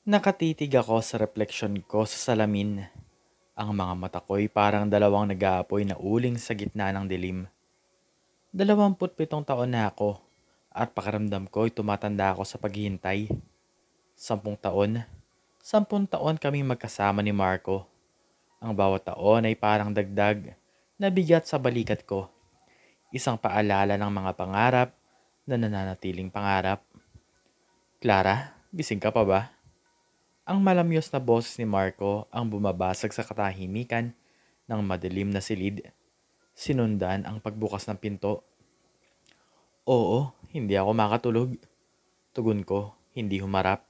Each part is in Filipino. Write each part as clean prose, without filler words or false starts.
Nakatitig ako sa refleksyon ko sa salamin. Ang mga mata ko'y parang dalawang nag-aapoy na uling sa gitna ng dilim. 27 taon na ako at pakiramdam ko'y tumatanda ako sa paghihintay. 10 taon, 10 taon kaming magkasama ni Marco. Ang bawat taon ay parang dagdag na bigat sa balikat ko. Isang paalala ng mga pangarap na nananatiling pangarap. Clara, gising ka pa ba? Ang malamyos na boses ni Marco ang bumabasag sa katahimikan ng madilim na silid. Sinundan ang pagbukas ng pinto. Oo, hindi ako makatulog. Tugon ko, hindi humarap.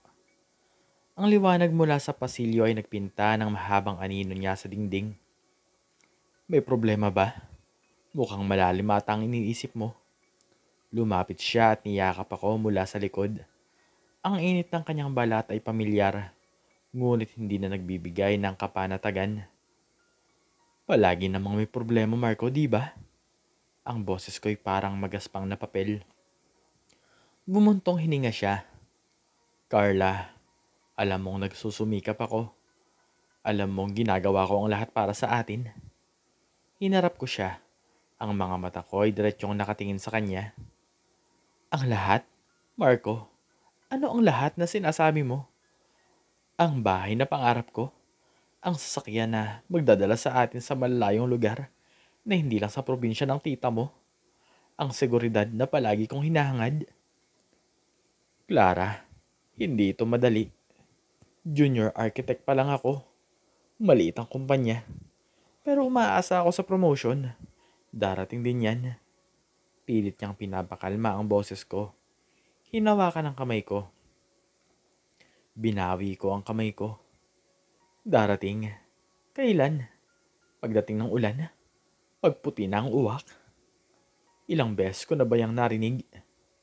Ang liwanag mula sa pasilyo ay nagpinta ng mahabang anino niya sa dingding. May problema ba? Mukhang malalim ata ang iniisip mo. Lumapit siya at niyakap ako mula sa likod. Ang init ng kanyang balat ay pamilyar, ngunit hindi na nagbibigay ng kapanatagan. Palagi namang may problema, Marco, di ba? Ang boses ko'y parang magaspang na papel. Bumuntong hininga siya. Carla, alam mong nagsusumikap ako. Alam mong ginagawa ko ang lahat para sa atin. Hinarap ko siya. Ang mga mata ko ay diretsyong nakatingin sa kanya. Ang lahat? Marco, ano ang lahat na sinasabi mo? Ang bahay na pangarap ko? Ang sasakyan na magdadala sa atin sa malalayong lugar na hindi lang sa probinsya ng tita mo? Ang seguridad na palagi kong hinahangad? Clara, hindi ito madali. Junior architect pa lang ako. Maliit ang kumpanya. Pero umaasa ako sa promotion. Darating din yan. Pilit niyang pinapakalma ang boses ko. Hinawakan ang kamay ko. Binawi ko ang kamay ko. Darating. Kailan? Pagdating ng ulan? Pagputi na ang uwak? Ilang beses ko na ba yang narinig?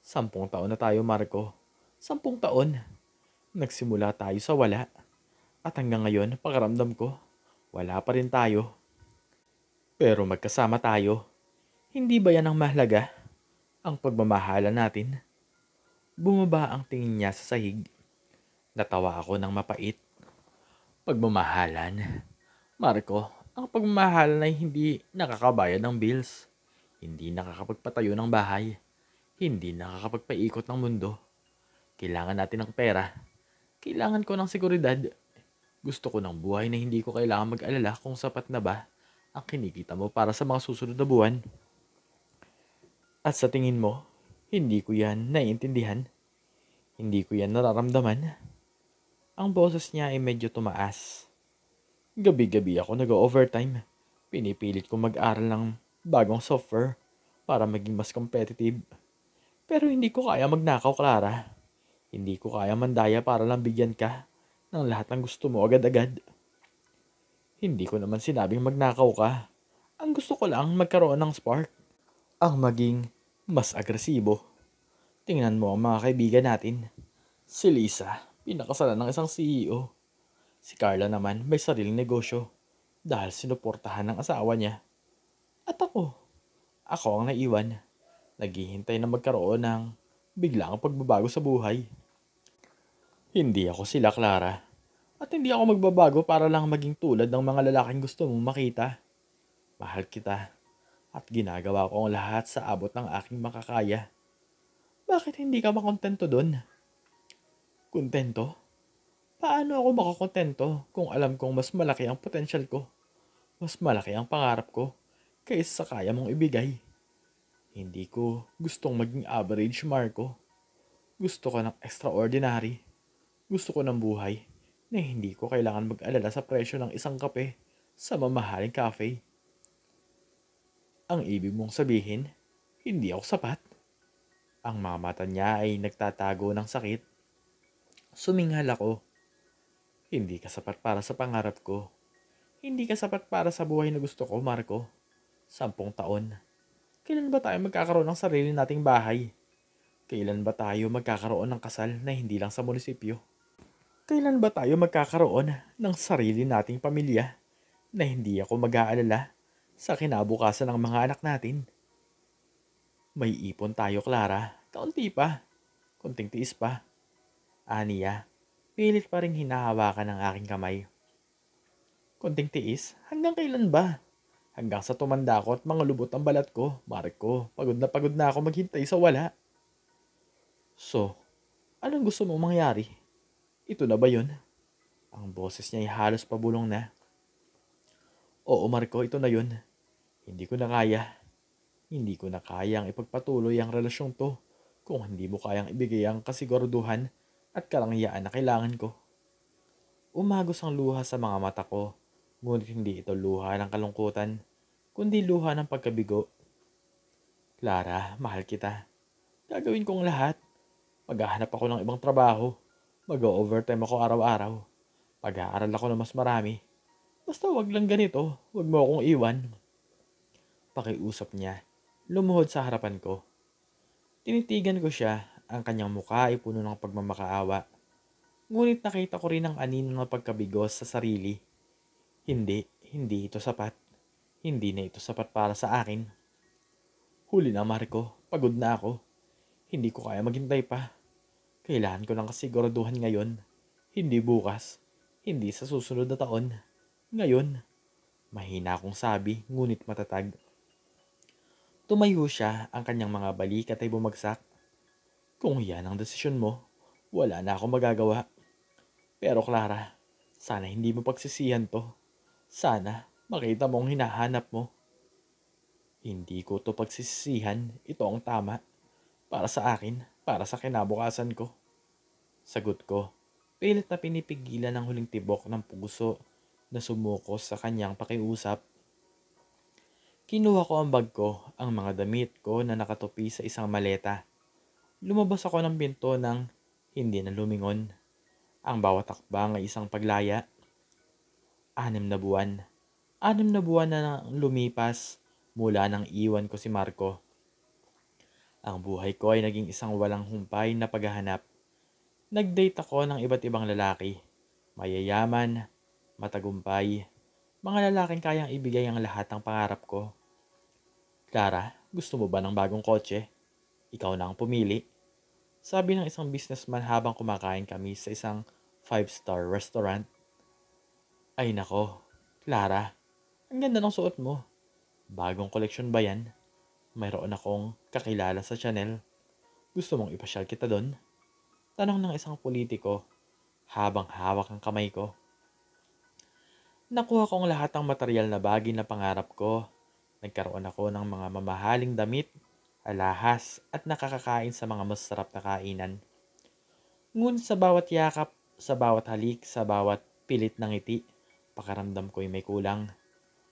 10 taon na tayo, Marco. 10 taon. Nagsimula tayo sa wala. At hanggang ngayon, pakiramdam ko, wala pa rin tayo. Pero magkasama tayo. Hindi ba yan ang mahalaga? Ang pagmamahala natin? Bumaba ang tingin niya sa sahig. Natawa ako ng mapait. Pagmamahalan. Marco, ang pagmamahalan ay hindi nakakabayad ng bills. Hindi nakakapagpatayo ng bahay. Hindi nakakapagpaikot ng mundo. Kailangan natin ng pera. Kailangan ko ng seguridad. Gusto ko ng buhay na hindi ko kailangan mag-alala kung sapat na ba ang kinikita mo para sa mga susunod na buwan. At sa tingin mo, hindi ko yan naiintindihan. Hindi ko yan nararamdaman. Ang boses niya ay medyo tumaas. Gabi-gabi ako nag-overtime. Pinipilit ko mag-aral ng bagong software para maging mas competitive. Pero hindi ko kaya magnakaw, Clara. Hindi ko kaya mandaya para lang bigyan ka ng lahat ng gusto mo agad-agad. Hindi ko naman sinabing magnakaw ka. Ang gusto ko lang magkaroon ng spark. Ang maging mas agresibo. Tingnan mo ang mga kaibigan natin. Si Lisa, pinakasalan ng isang CEO. Si Carla naman may sariling negosyo dahil sinuportahan ng asawa niya. At ako ang naiwan. Naghihintay na magkaroon ng biglang pagbabago sa buhay. Hindi ako sila, Clara. At hindi ako magbabago para lang maging tulad ng mga lalaking gusto mong makita. Mahal kita at ginagawa ko ang lahat sa abot ng aking makakaya. Bakit hindi ka makontento doon? Kontento? Paano ako makakontento kung alam kong mas malaki ang potensyal ko? Mas malaki ang pangarap ko kaysa sa kaya mong ibigay. Hindi ko gustong maging average, Marco. Gusto ko ng extraordinary. Gusto ko ng buhay na hindi ko kailangan mag-alala sa presyo ng isang kape sa mamahaling cafe. Ang ibig mong sabihin, hindi ako sapat? Ang mga mata niya ay nagtatago ng sakit. Suminghal ako. Hindi ka sapat para sa pangarap ko. Hindi ka sapat para sa buhay na gusto ko, Marco. 10 taon. Kailan ba tayo magkakaroon ng sarili nating bahay? Kailan ba tayo magkakaroon ng kasal na hindi lang sa munisipyo? Kailan ba tayo magkakaroon ng sarili nating pamilya na hindi ako mag-aalala sa kinabukasan ng mga anak natin? May ipon tayo, Clara. Kaunti pa. Kunting tiis pa. Aniya. Pilit pa rin hinahawakan ng aking kamay. Konting tiis, hanggang kailan ba? Hanggang sa tumanda ako at mga lubot ang balat ko, Marco, pagod na ako maghintay sa wala. So, anong gusto mong mangyari? Ito na ba yun? Ang boses niya ay halos pabulong na. Oo Marco, ito na yun. Hindi ko na kaya. Hindi ko na kayang ipagpatuloy ang relasyong to kung hindi mo kayang ibigay ang kasiguraduhan at karangyaan na kailangan ko. Umagos ang luha sa mga mata ko, ngunit hindi ito luha ng kalungkutan, kundi luha ng pagkabigo. Clara, mahal kita. Gagawin kong lahat. Maghahanap ako ng ibang trabaho. Mag-overtime ako araw-araw. Pag-aaral ako ng mas marami. Basta wag lang ganito, wag mo akong iwan. Pakiusap niya. Lumuhod sa harapan ko. Tinitigan ko siya, ang kanyang mukha ay puno ng pagmamakaawa. Ngunit nakita ko rin ang anino ng pagkabigos sa sarili. Hindi ito sapat. Hindi na ito sapat para sa akin. Huli na Marco, pagod na ako. Hindi ko kaya maghintay pa. Kailangan ko ng kasiguraduhan ngayon. Hindi bukas. Hindi sa susunod na taon. Ngayon. Mahina akong sabi, ngunit matatag. Tumayo siya, ang kanyang mga balikat ay bumagsak. Kung yan ang desisyon mo, wala na akong magagawa. Pero Clara, sana hindi mo pagsisihan to. Sana makita mo ang hinahanap mo. Hindi ko to pagsisisihan, ito ang tama. Para sa akin, para sa kinabukasan ko. Sagot ko, pilit na pinipigilan ang huling tibok ng puso na sumuko sa kanyang pakiusap. Kinuha ko ang bag ko, ang mga damit ko na nakatupi sa isang maleta. Lumabas ako ng pinto ng hindi na lumingon. Ang bawat akbang ay isang paglaya. 6 na buwan. 6 na buwan na nang lumipas mula nang iwan ko si Marco. Ang buhay ko ay naging isang walang humpay na paghahanap. Nag-date ako ng iba't ibang lalaki. Mayayaman, matagumpay, mga lalaking kayang ibigay ang lahat ng pangarap ko. Clara, gusto mo ba ng bagong kotse? Ikaw na ang pumili. Sabi ng isang businessman habang kumakain kami sa isang 5-star restaurant. Ay nako, Clara, ang ganda ng suot mo. Bagong koleksyon ba yan? Mayroon akong kakilala sa Chanel. Gusto mong ipasyal kita doon? Tanong ng isang politiko habang hawak ang kamay ko. Nakuha kong lahat ng material na bagay na pangarap ko. Nagkaroon ako ng mga mamahaling damit, alahas at nakakakain sa mga masarap na kainan. Ngunit sa bawat yakap, sa bawat halik, sa bawat pilit ng ngiti, pakaramdam ko'y may kulang.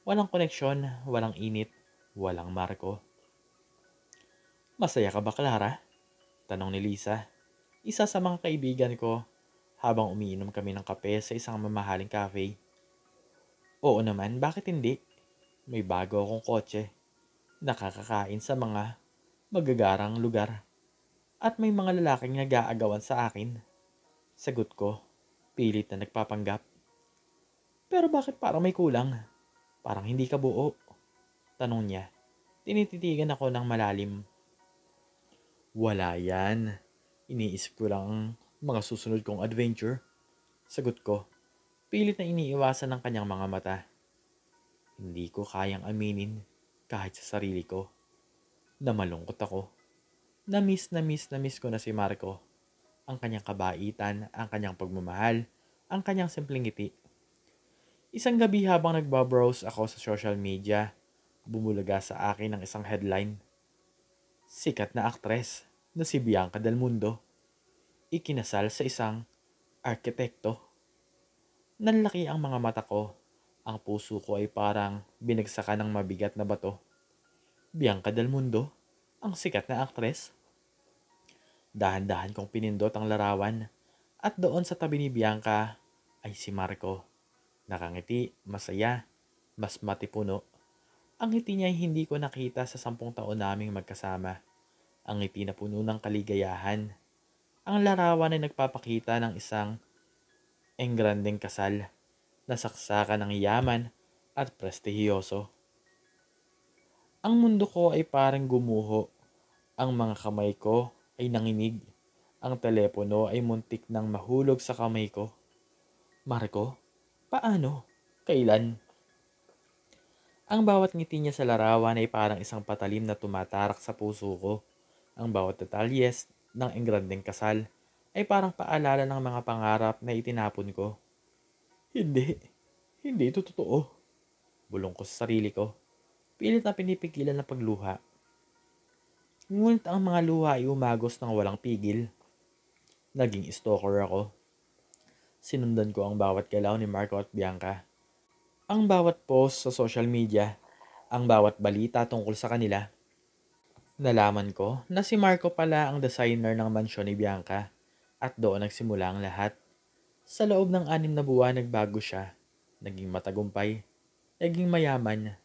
Walang koneksyon, walang init, walang Marco. Masaya ka ba, Clara? Tanong ni Lisa, isa sa mga kaibigan ko, habang umiinom kami ng kape sa isang mamahaling cafe. Oo naman, bakit hindi? May bago akong kotse. Nakakakain sa mga magagarang lugar. At may mga lalaking nag-aagawan sa akin. Sagot ko, pilit na nagpapanggap. Pero bakit parang may kulang? Parang hindi ka buo. Tanong niya. Tinititigan ako ng malalim. Wala yan. Iniisip ko lang ang mga susunod kong adventure. Sagot ko, pilit na iniiwasan ng kanyang mga mata. Hindi ko kayang aminin kahit sa sarili ko na malungkot ako. Na miss ko na si Marco. Ang kanyang kabaitan, ang kanyang pagmamahal, ang kanyang simpleng ngiti. Isang gabi habang nagbabrowse ako sa social media, bumulaga sa akin ang isang headline. Sikat na aktres na si Bianca Del Mundo, ikinasal sa isang arkitekto. Nanlaki ang mga mata ko. Ang puso ko ay parang binagsakan ng mabigat na bato. Bianca Del Mundo, ang sikat na aktres. Dahan-dahan kong pinindot ang larawan at doon sa tabi ni Bianca ay si Marco. Nakangiti, masaya, mas matipuno. Ang ngiti niya ay hindi ko nakita sa 10 taon naming magkasama. Ang ngiti na puno ng kaligayahan. Ang larawan ay nagpapakita ng isang engrandeng kasal na saksakan ng yaman at prestihiyoso. Ang mundo ko ay parang gumuho. Ang mga kamay ko ay nanginig. Ang telepono ay muntik nang mahulog sa kamay ko. Marco, paano? Kailan? Ang bawat ngiti niya sa larawan ay parang isang patalim na tumatarak sa puso ko. Ang bawat detalyes ng engrandeng kasal ay parang paalala ng mga pangarap na itinapon ko. Hindi, hindi ito totoo. Bulong ko sa sarili ko. Pilit na pinipigilan ng pagluha. Ngunit ang mga luha ay umagos ng walang pigil. Naging stalker ako. Sinundan ko ang bawat galaw ni Marco at Bianca. Ang bawat post sa social media, ang bawat balita tungkol sa kanila. Nalaman ko na si Marco pala ang designer ng mansyon ni Bianca at doon nagsimula ang lahat. Sa loob ng 6 na buwan nagbago siya, naging matagumpay, naging mayaman,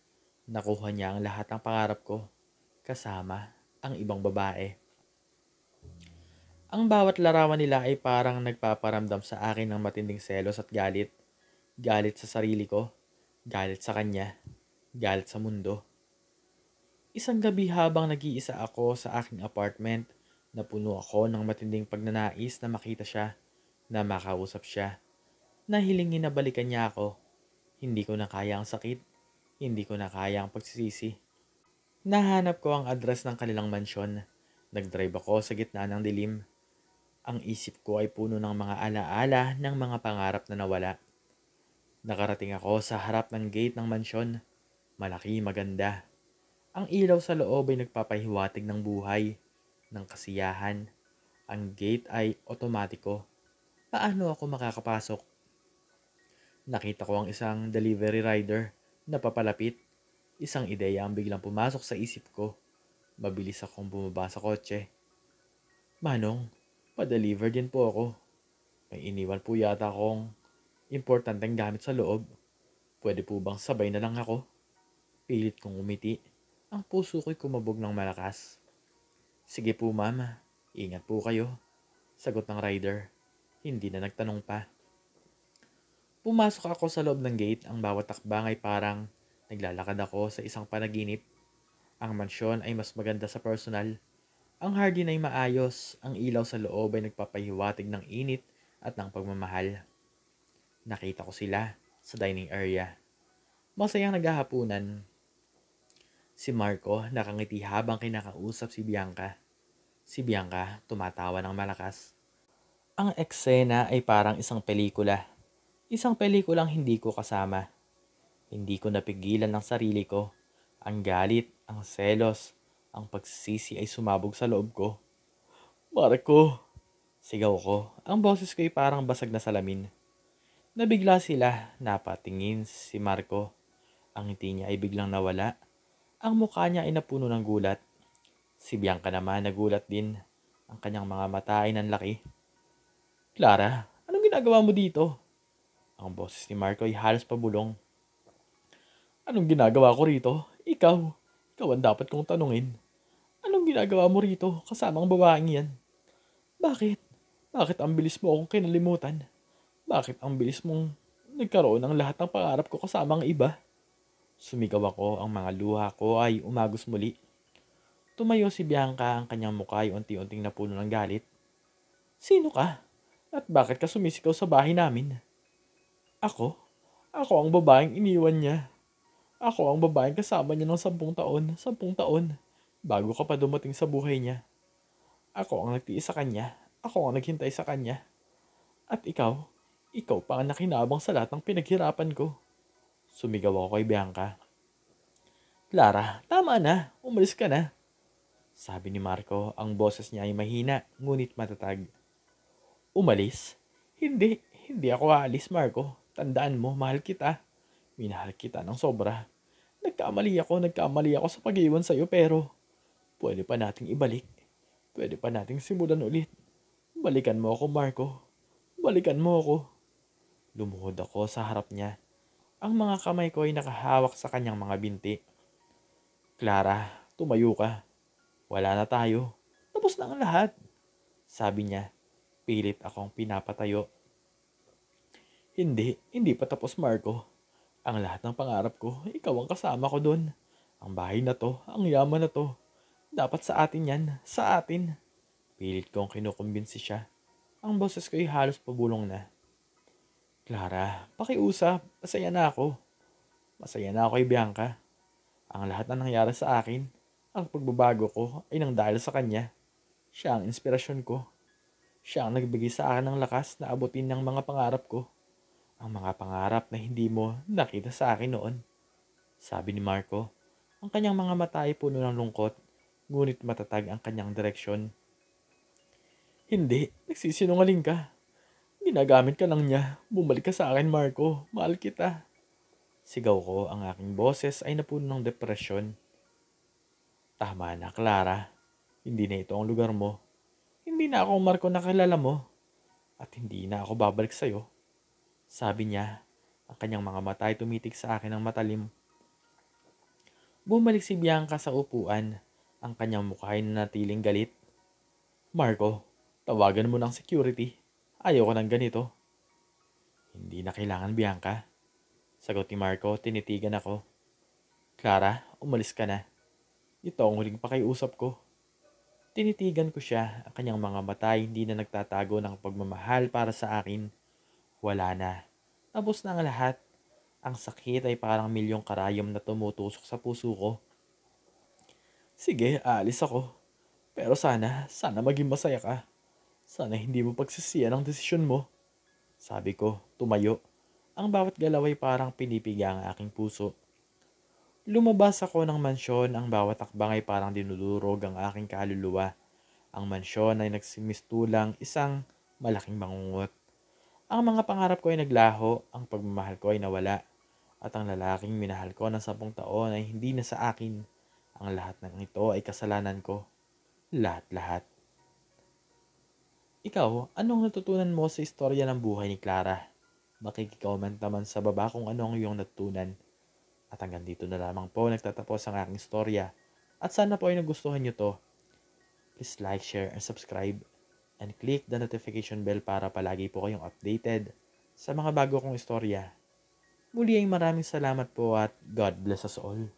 nakuha niya ang lahat ng pangarap ko, kasama ang ibang babae. Ang bawat larawan nila ay parang nagpaparamdam sa akin ng matinding selos at galit. Galit sa sarili ko, galit sa kanya, galit sa mundo. Isang gabi habang nag-iisa ako sa aking apartment, napuno ako ng matinding pagnanais na makita siya, na makausap siya, na hilingin na balikan niya ako. Hindi ko na kaya ang sakit, hindi ko na kaya ang pagsisisi. Nahanap ko ang address ng kanilang mansyon. Nagdrive ako sa gitna ng dilim. Ang isip ko ay puno ng mga alaala ng mga pangarap na nawala. Nakarating ako sa harap ng gate ng mansyon. Malaki, maganda. Ang ilaw sa loob ay nagpapahiwatig ng buhay, ng kasiyahan. Ang gate ay otomatiko. Paano ako makakapasok? Nakita ko ang isang delivery rider na papalapit. Isang ideya ang biglang pumasok sa isip ko. Mabilis akong bumaba sa kotse. Manong, pa-deliver din po ako. May iniwan po yata akong importanteng gamit sa loob. Pwede po bang sabay na lang ako? Pilit kong umiti. Ang puso ko'y kumabog ng malakas. Sige po mama, ingat po kayo. Sagot ng rider. Hindi na nagtanong pa. Pumasok ako sa loob ng gate. Ang bawat takbang ay parang naglalakad ako sa isang panaginip. Ang mansyon ay mas maganda sa personal. Ang hardin ay maayos, ang ilaw sa loob ay nagpapahiwatig ng init at ng pagmamahal. Nakita ko sila sa dining area. Masayang naghahapunan. Si Marco nakangiti habang kinakausap si Bianca. Si Bianca tumatawa ng malakas. Ang eksena ay parang isang pelikula. Isang pelikulang hindi ko kasama. Hindi ko napigilan ng sarili ko. Ang galit, ang selos, ang pagsisisi ay sumabog sa loob ko. Marco! Sigaw ko. Ang boses ko ay parang basag na salamin. Nabigla sila. Napatingin si Marco. Ang ngiti niya ay biglang nawala. Ang mukha niya ay napuno ng gulat. Si Bianca naman nagulat din. Ang kanyang mga mata ay nanlaki. Clara, anong ginagawa mo dito? Ang boses ni Marco ay halos pabulong. Anong ginagawa ko rito? Ikaw. Ikaw ang dapat kong tanungin. Anong ginagawa mo rito kasama ang babaeng yan? Bakit? Bakit ang bilis mo akong kinalimutan? Bakit ang bilis mong nagkaroon ng lahat ng pangarap ko kasama ang iba? Sumigaw ako, ang mga luha ko ay umagos muli. Tumayo si Bianca, ang kanyang mukha ay unti-unting napuno ng galit. Sino ka? At bakit ka sumisigaw sa bahay namin? Ako? Ako ang babaeng iniwan niya. Ako ang babaeng kasama niya ng 10 taon. 10 taon. Bago ka pa dumating sa buhay niya. Ako ang nagtiis sa kanya. Ako ang naghintay sa kanya. At ikaw pa ang nakinabang sa lahat ng pinaghirapan ko. Sumigaw ako kay Bianca. Clara, tama na. Umalis ka na. Sabi ni Marco, ang boses niya ay mahina, ngunit matatag. Umalis? Hindi ako aalis, Marco. Tandaan mo, mahal kita. Minahal kita ng sobra. Nagkamali ako sa pag-iwan sa'yo pero pwede pa nating ibalik. Pwede pa nating simulan ulit. Balikan mo ako, Marco. Balikan mo ako. Lumuhod ako sa harap niya. Ang mga kamay ko ay nakahawak sa kanyang mga binti. Clara, tumayo ka. Wala na tayo. Tapos na ang lahat. Sabi niya, pilit akong pinapatayo. Hindi pa tapos, Marco. Ang lahat ng pangarap ko, ikaw ang kasama ko doon. Ang bahay na to, ang yaman na to. Dapat sa atin yan, sa atin. Pilit kong kinukumbinsi siya. Ang boses ko ay halos pabulong na. Clara, pakiusap. Masaya na ako. Masaya na ako kay Bianca. Ang lahat na nangyari sa akin, ang pagbabago ko ay nang dahil sa kanya. Siya ang inspirasyon ko. Siya ang nagbigay sa akin ng lakas na abutin ng mga pangarap ko. Ang mga pangarap na hindi mo nakita sa akin noon. Sabi ni Marco, ang kanyang mga mata ay puno ng lungkot, ngunit matatag ang kanyang direksyon. Hindi, nagsisinungaling ka. Ginagamit ka lang niya. Bumalik ka sa akin, Marco. Mahal kita. Sigaw ko, ang aking boses ay napuno ng depresyon. Tama na, Clara. Hindi na ito ang lugar mo. Hindi na ako ang Marco na kilala mo. At hindi na ako babalik sa'yo. Sabi niya, ang kanyang mga mata ay tumitig sa akin ng matalim. Bumalik si Bianca sa upuan. Ang kanyang mukha ay nanatiling galit. Marco, tawagan mo ng security. Ayaw ko ng ganito. Hindi na kailangan, Bianca. Sagot ni Marco, tinitigan ako. Clara, umalis ka na. Ito ang huling pakiusap ko. Tinitigan ko siya, ang kanyang mga mata ay hindi na nagtatago ng pagmamahal para sa akin. Wala na. Tapos na ang lahat. Ang sakit ay parang milyong karayom na tumutusok sa puso ko. Sige, aalis ako. Pero sana maging masaya ka. Sana hindi mo pagsisiyan ang desisyon mo. Sabi ko, tumayo. Ang bawat galaw ay parang pinipiga ang aking puso. Lumabas ako ng mansyon, ang bawat akbang ay parang dinudurog ang aking kaluluwa. Ang mansyon ay nagsimistulang isang malaking bangungot. Ang mga pangarap ko ay naglaho, ang pagmamahal ko ay nawala. At ang lalaking minahal ko ng 10 taon ay hindi na sa akin. Ang lahat ng ito ay kasalanan ko. Lahat-lahat. Ikaw, anong natutunan mo sa istorya ng buhay ni Clara? Makikicomment naman sa baba kung ano ang iyong natutunan. At hanggang dito na lamang po nagtatapos ang aking istorya. At sana po ay nagustuhan nyo to. Please like, share, and subscribe. And click the notification bell para palagi po kayong updated sa mga bago kong istorya. Muli ay maraming salamat po at God bless us all.